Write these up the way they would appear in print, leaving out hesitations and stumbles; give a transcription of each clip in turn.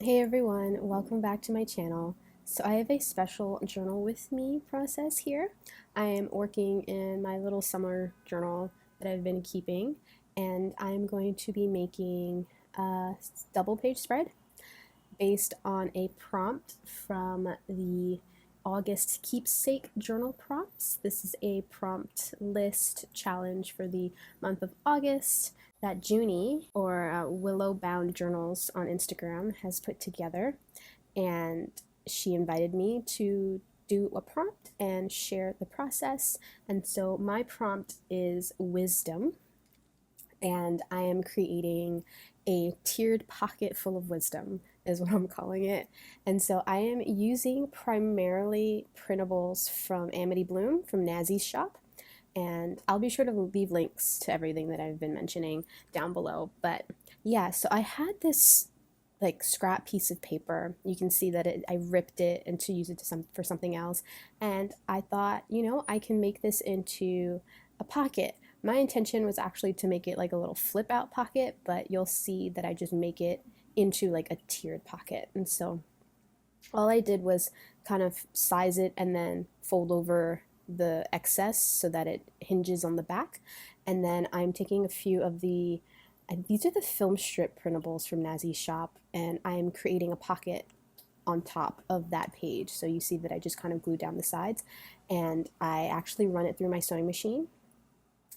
Hey everyone, welcome back to my channel. So I have a special journal with me process here. I am working in my little summer journal that I've been keeping, and I'm going to be making a double page spread based on a prompt from the August keepsake journal prompts. This is a prompt list challenge for the month of August that Junie, or Willow Bound Journals on Instagram, has put together. And she invited me to do a prompt and share the process. And so my prompt is wisdom, and I am creating a tiered pocket full of wisdom, is what I'm calling it. And so I am using primarily printables from Amity Bloom from Nazi's shop. And I'll be sure to leave links to everything that I've been mentioning down below. But yeah, so I had this like scrap piece of paper. You can see that I ripped it and to use it for something else. And I thought, I can make this into a pocket. My intention was actually to make it like a little flip out pocket, but you'll see that I just make it into like a tiered pocket. And so all I did was kind of size it and then fold over the excess so that it hinges on the back. And then I'm taking a few of and these are the film strip printables from Nazi's shop, and I'm creating a pocket on top of that page. So you see that I just kind of glued down the sides, and I actually run it through my sewing machine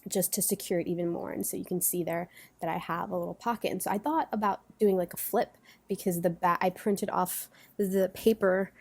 just to secure it even more. And so you can see there that I have a little pocket. And so I thought about doing like a flip, because the back, I printed off the paper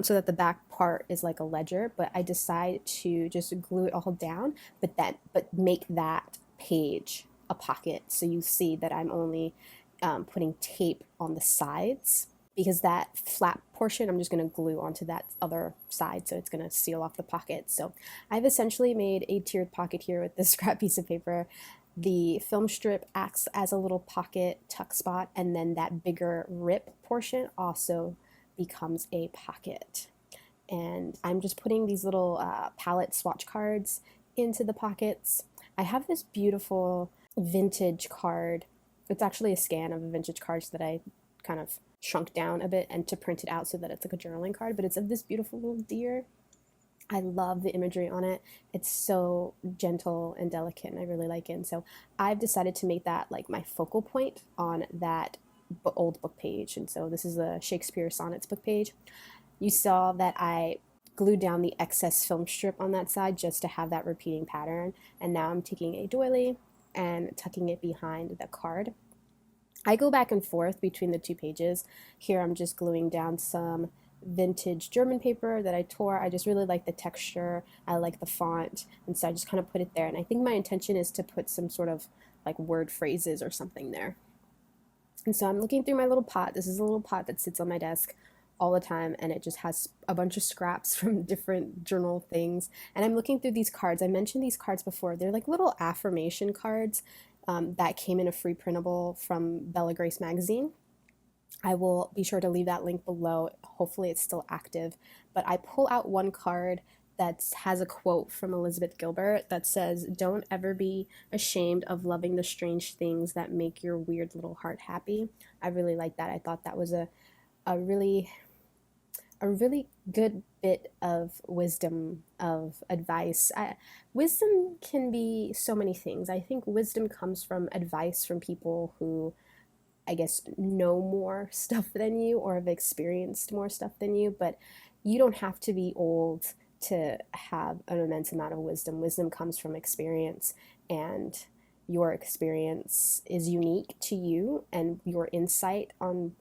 so that the back part is like a ledger, but I decided to just glue it all down, but make that page a pocket. So you see that I'm only putting tape on the sides, because that flat portion I'm just going to glue onto that other side, so it's going to seal off the pocket. So I've essentially made a tiered pocket here with this scrap piece of paper. The film strip acts as a little pocket tuck spot, and then that bigger rip portion also becomes a pocket. And I'm just putting these little palette swatch cards into the pockets. I have this beautiful vintage card. It's actually a scan of a vintage cards that I kind of shrunk down a bit and to print it out so that it's like a journaling card, but it's of this beautiful little deer. I love the imagery on it. It's so gentle and delicate, and I really like it. And so I've decided to make that like my focal point on that old book page. And so this is a Shakespeare Sonnets book page. You saw that I glued down the excess film strip on that side just to have that repeating pattern. And now I'm taking a doily and tucking it behind the card. I go back and forth between the two pages. Here I'm just gluing down some vintage German paper that I tore. I just really like the texture. I like the font. And so I just kind of put it there. And I think my intention is to put some sort of like word phrases or something there. And so I'm looking through my little pot. This is a little pot that sits on my desk all the time, and it just has a bunch of scraps from different journal things. And I'm looking through these cards. I mentioned these cards before. They're like little affirmation cards that came in a free printable from Bella Grace magazine. I will be sure to leave that link below. Hopefully it's still active. But I pull out one card that has a quote from Elizabeth Gilbert that says, "Don't ever be ashamed of loving the strange things that make your weird little heart happy." I really like that. I thought that was a really good bit of wisdom, of advice. Wisdom can be so many things. I think wisdom comes from advice from people who, I guess, know more stuff than you or have experienced more stuff than you, but you don't have to be old to have an immense amount of wisdom. Wisdom comes from experience, and your experience is unique to you, and your insight on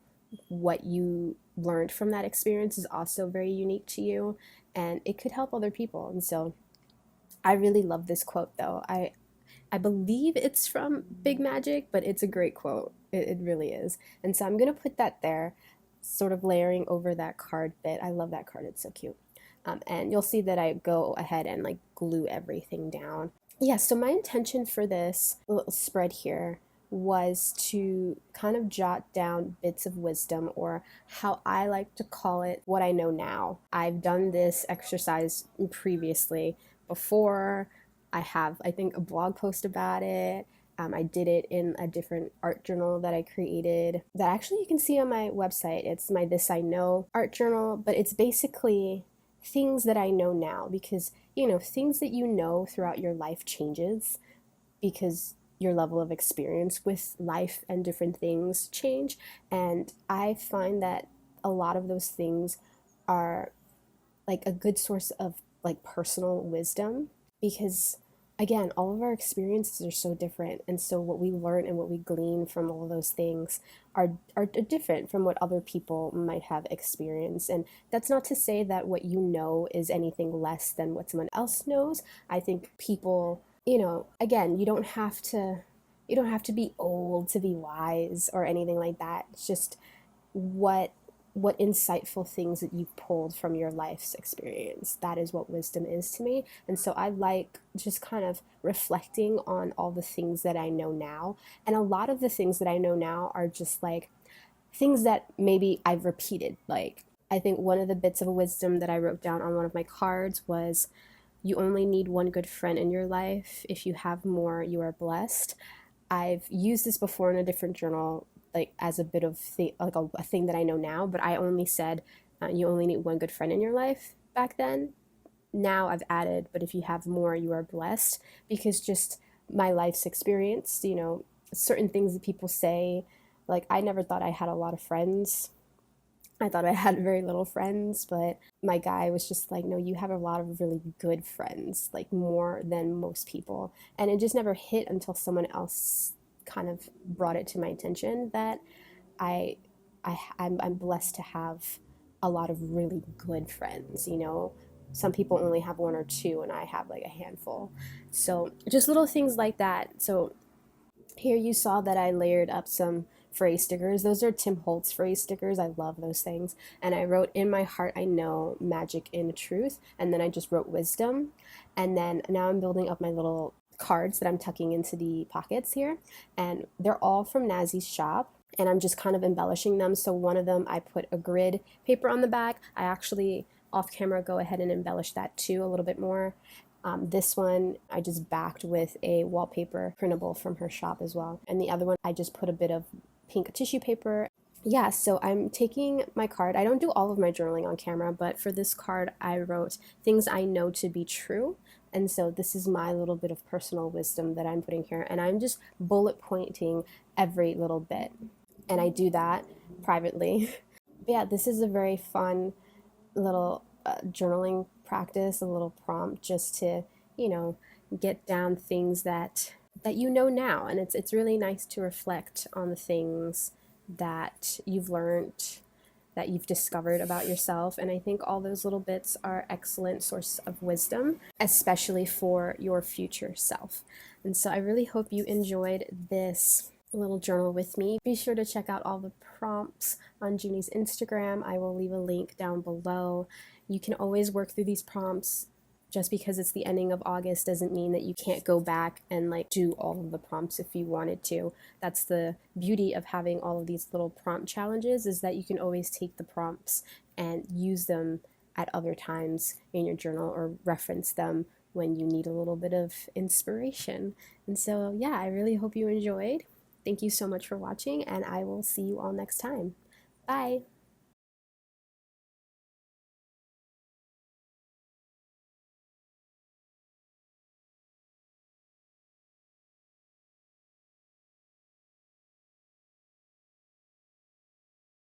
what you learned from that experience is also very unique to you, and it could help other people. And so I really love this quote, though. I believe it's from Big Magic, but it's a great quote. It really is. And so I'm going to put that there, sort of layering over that card bit. I love that card. It's so cute. And you'll see that I go ahead and like glue everything down. Yeah, so my intention for this little spread here was to kind of jot down bits of wisdom, or how I like to call it, what I know now. I've done this exercise previously before. I have, I think, a blog post about it. I did it in a different art journal that I created that actually you can see on my website. It's my This I Know art journal, but it's basically things that I know now because, things that you know throughout your life changes because your level of experience with life and different things change. And I find that a lot of those things are like a good source of like personal wisdom because again all of our experiences are so different, and so what we learn and what we glean from all of those things are different from what other people might have experienced. And that's not to say that what you know is anything less than what someone else knows. I think people, again, you don't have to be old to be wise or anything like that. It's just what insightful things that you've pulled from your life's experience. That is what wisdom is to me. And so I like just kind of reflecting on all the things that I know now. And a lot of the things that I know now are just like things that maybe I've repeated. Like, I think one of the bits of wisdom that I wrote down on one of my cards was, you only need one good friend in your life. If you have more, you are blessed. I've used this before in a different journal, like as a bit of like a thing that I know now, but I only said you only need one good friend in your life back then. Now I've added, but if you have more, you are blessed, because just my life's experience, certain things that people say, like I never thought I had a lot of friends. I thought I had very little friends, but my guy was just like, no, you have a lot of really good friends, like more than most people. And it just never hit until someone else kind of brought it to my attention that I, I'm blessed to have a lot of really good friends. Some people only have one or two, and I have like a handful. So just little things like that. So here you saw that I layered up some phrase stickers. Those are Tim Holtz phrase stickers. I love those things. And I wrote, in my heart I know magic in truth. And then I just wrote wisdom. And then now I'm building up my little cards that I'm tucking into the pockets here. And they're all from Nazi's shop. And I'm just kind of embellishing them. So one of them, I put a grid paper on the back. I actually, off camera, go ahead and embellish that too a little bit more. This one I just backed with a wallpaper printable from her shop as well. And the other one I just put a bit of pink tissue paper. Yeah, so I'm taking my card. I don't do all of my journaling on camera, but for this card I wrote things I know to be true. And so this is my little bit of personal wisdom that I'm putting here. And I'm just bullet pointing every little bit. And I do that privately. But yeah, this is a very fun little journaling practice, a little prompt just to, you know, get down things that you know now. And it's really nice to reflect on the things that you've learned, that you've discovered about yourself. And I think all those little bits are excellent source of wisdom, especially for your future self. And so I really hope you enjoyed this little journal with me. Be sure to check out all the prompts on Junie's Instagram. I will leave a link down below. You can always work through these prompts. Just because it's the ending of August doesn't mean that you can't go back and like do all of the prompts if you wanted to. That's the beauty of having all of these little prompt challenges, is that you can always take the prompts and use them at other times in your journal or reference them when you need a little bit of inspiration. And so yeah, I really hope you enjoyed. Thank you so much for watching, and I will see you all next time. Bye!